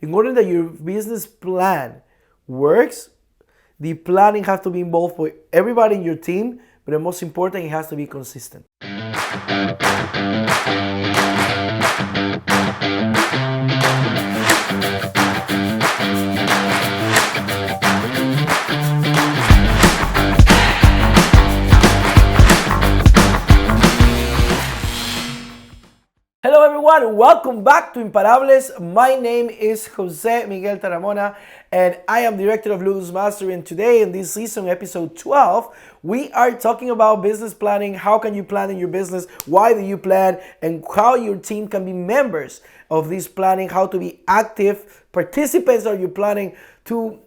In order that your business plan works, the planning has to be involved for everybody in your team, but the most important, it has to be consistent. Hello everyone, welcome back to Imparables. My name is Jose Miguel Taramona and I am Director of Ludus Mastery, and today in this season, episode 12, we are talking about business planning. How can you plan in your business? Why do you plan? And how your team can be members of this planning, how to be active participants of your planning to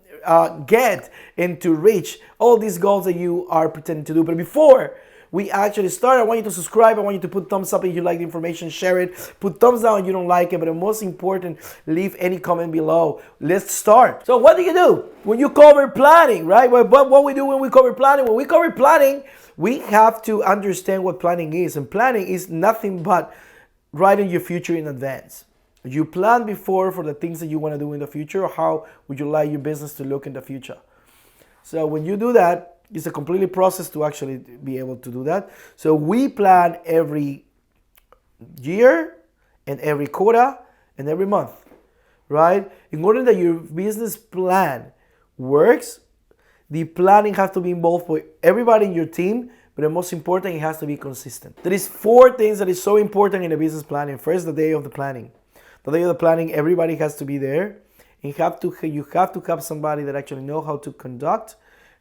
get and to reach all these goals that you are pretending to do. But before we actually start, I want you to subscribe. I want you to put thumbs up if you like the information, share it. Put thumbs down if you don't like it, but the most important, leave any comment below. Let's start. So what do you do when you cover planning, right? What we do when we cover planning? When we cover planning, we have to understand what planning is. And planning is nothing but writing your future in advance. You plan before for the things that you want to do in the future, or how would you like your business to look in the future. So when you do that, it's a completely process to actually be able to do that. So we plan every year and every quarter and every month, right? In order that your business plan works, the planning has to be involved for everybody in your team, but the most important, it has to be consistent. There is 4 things that is so important in a business planning. First, the day of the planning. The day of the planning, everybody has to be there. You have to have somebody that actually know how to conduct,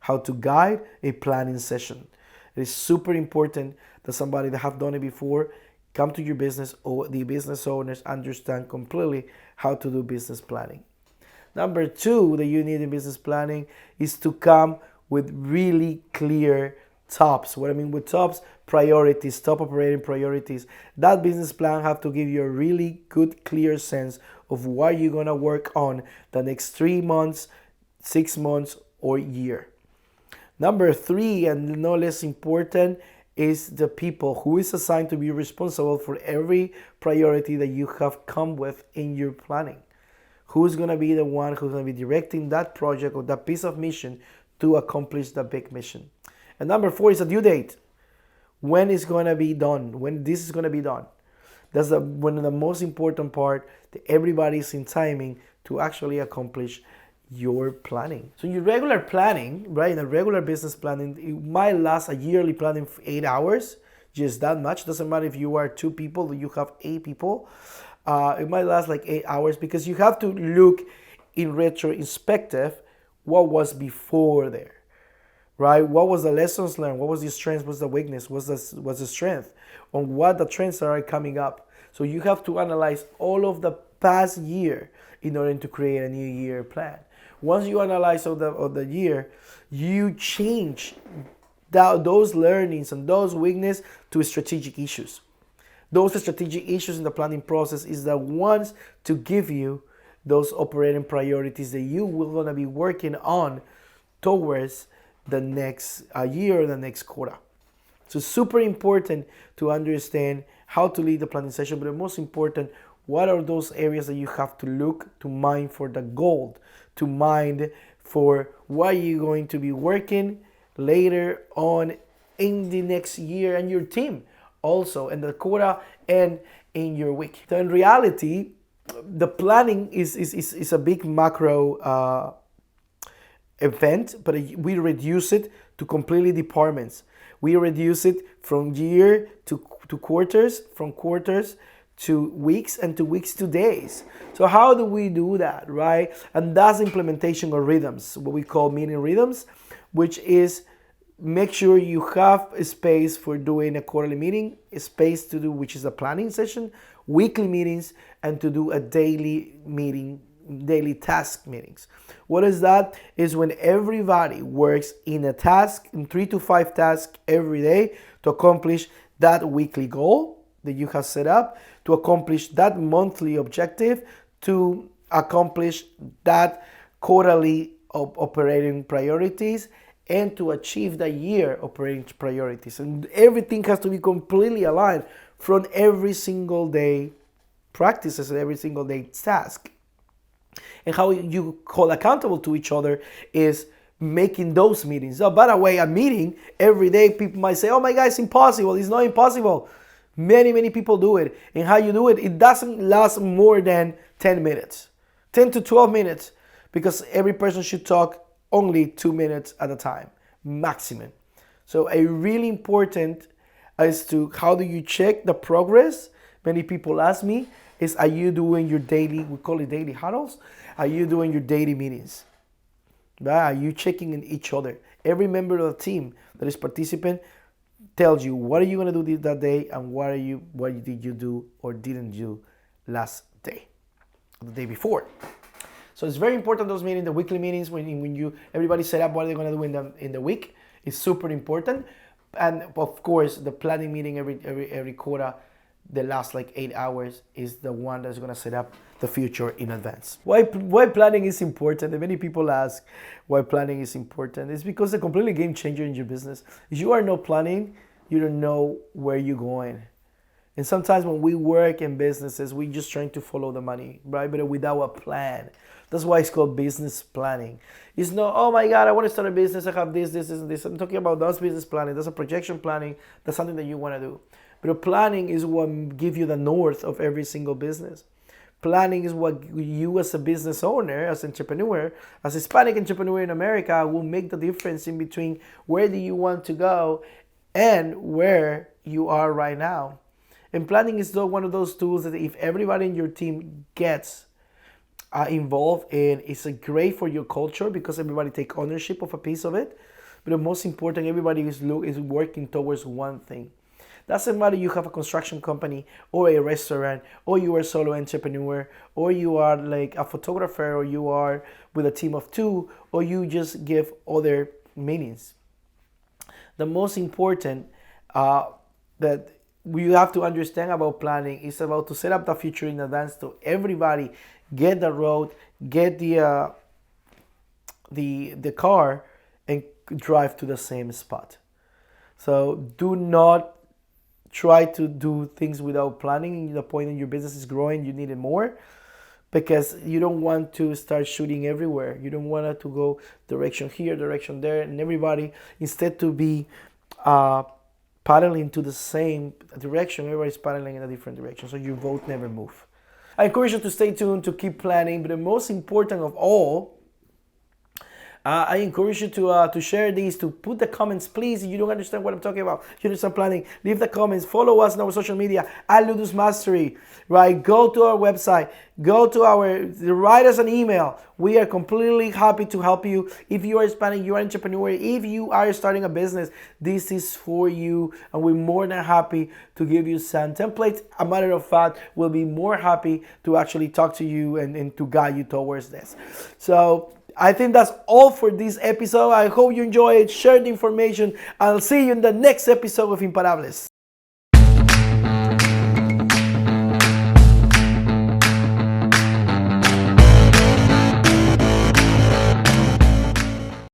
how to guide a planning session. It is super important that somebody that have done it before come to your business, or the business owners understand completely how to do business planning. Number 2 that you need in business planning is to come with really clear tops. What I mean with tops, priorities, top operating priorities. That business plan have to give you a really good, clear sense of what you're gonna work on the next 3 months, 6 months, or year. Number 3, and no less important, is the people who is assigned to be responsible for every priority that you have come with in your planning. Who's going to be the one who's going to be directing that project or that piece of mission to accomplish the big mission. And number 4 is a due date. When it's going to be done, when this is going to be done. That's one of the most important part, that everybody is in timing to actually accomplish your planning. So your regular planning, right, in a regular business planning, it might last a yearly planning for 8 hours, just that much. Doesn't matter if you are 2 people or you have 8 people. It might last like 8 hours, because you have to look in retrospective what was before there, right? What was the lessons learned? What was the strength? What's the weakness? What's the strength? On what the trends are coming up. So you have to analyze all of the past year in order to create a new year plan. Once you analyze of the year, you change those learnings and those weaknesses to strategic issues. Those strategic issues in the planning process is the ones to give you those operating priorities that you will gonna be working on towards the next year or the next quarter. So super important to understand how to lead the planning session, but the most important, what are those areas that you have to look to mind for the gold, to mind for what you're going to be working later on in the next year, and your team also in the quarter and in your week. So in reality, the planning is a big macro event, but we reduce it to completely departments. We reduce it from year to quarters, from quarters to weeks, and to weeks to days. So how do we do that, right? And that's implementation of rhythms, what we call meeting rhythms, which is make sure you have a space for doing a quarterly meeting, a space to do, which is a planning session, weekly meetings, and to do a daily meeting, daily task meetings. What is that? Is when everybody works in a task, in 3 to 5 tasks every day to accomplish that weekly goal that you have set up, to accomplish that monthly objective, to accomplish that quarterly operating priorities, and to achieve the year operating priorities. And everything has to be completely aligned from every single day practices and every single day task. And how you hold accountable to each other is making those meetings. So, by the way, a meeting every day, people might say, oh my God, it's impossible. It's not impossible. Many people do it. And how you do it, it doesn't last more than 10 minutes. 10 to 12 minutes. Because every person should talk only 2 minutes at a time, maximum. So a really important as to how do you check the progress. Many people ask me is, are you doing your daily, we call it daily huddles? Are you doing your daily meetings? Are you checking in each other? Every member of the team that is participant tells you what are you going to do that day and what did you do or didn't do last day, the day before. So it's very important, those meetings, the weekly meetings, when you everybody set up what they're going to do in the week is super important. And of course, the planning meeting every quarter, the last like 8 hours, is the one that's going to set up the future in advance. Why planning is important? And many people ask why planning is important. It's because it's a completely game changer in your business. If you are not planning, you don't know where you're going. And sometimes when we work in businesses, we're just trying to follow the money, right? But without a plan. That's why it's called business planning. It's not, oh my God, I want to start a business. I have this, and this. I'm talking about that's business planning. That's a projection planning. That's something that you want to do. But planning is what gives you the north of every single business. Planning is what you as a business owner, as an entrepreneur, as a Hispanic entrepreneur in America, will make the difference in between where do you want to go and where you are right now. And planning is one of those tools that if everybody in your team gets involved in, it's great for your culture because everybody take ownership of a piece of it. But the most important, everybody is working towards one thing. Doesn't matter you have a construction company or a restaurant or you are a solo entrepreneur or you are like a photographer or you are with a team of 2 or you just give other meetings. The most important that we have to understand about planning is about to set up the future in advance to everybody get the road, get the car and drive to the same spot. So do not try to do things without planning. The point in your business is growing, you need it more because you don't want to start shooting everywhere. You don't want it to go direction here, direction there, and everybody, instead to be paddling to the same direction, everybody's paddling in a different direction, so your boat never move. I encourage you to stay tuned, to keep planning, but the most important of all, I encourage you to share these, to put the comments, please. If you don't understand what I'm talking about, you understand planning, leave the comments, follow us on our social media at Ludus Mastery, right? Go to our website, write us an email. We are completely happy to help you. If you are Hispanic, you are an entrepreneur, if you are starting a business, this is for you, and we're more than happy to give you some templates. A matter of fact, we'll be more happy to actually talk to you and to guide you towards this. So I think that's all for this episode. I hope you enjoy it. Share the information. I'll see you in the next episode of Imparables.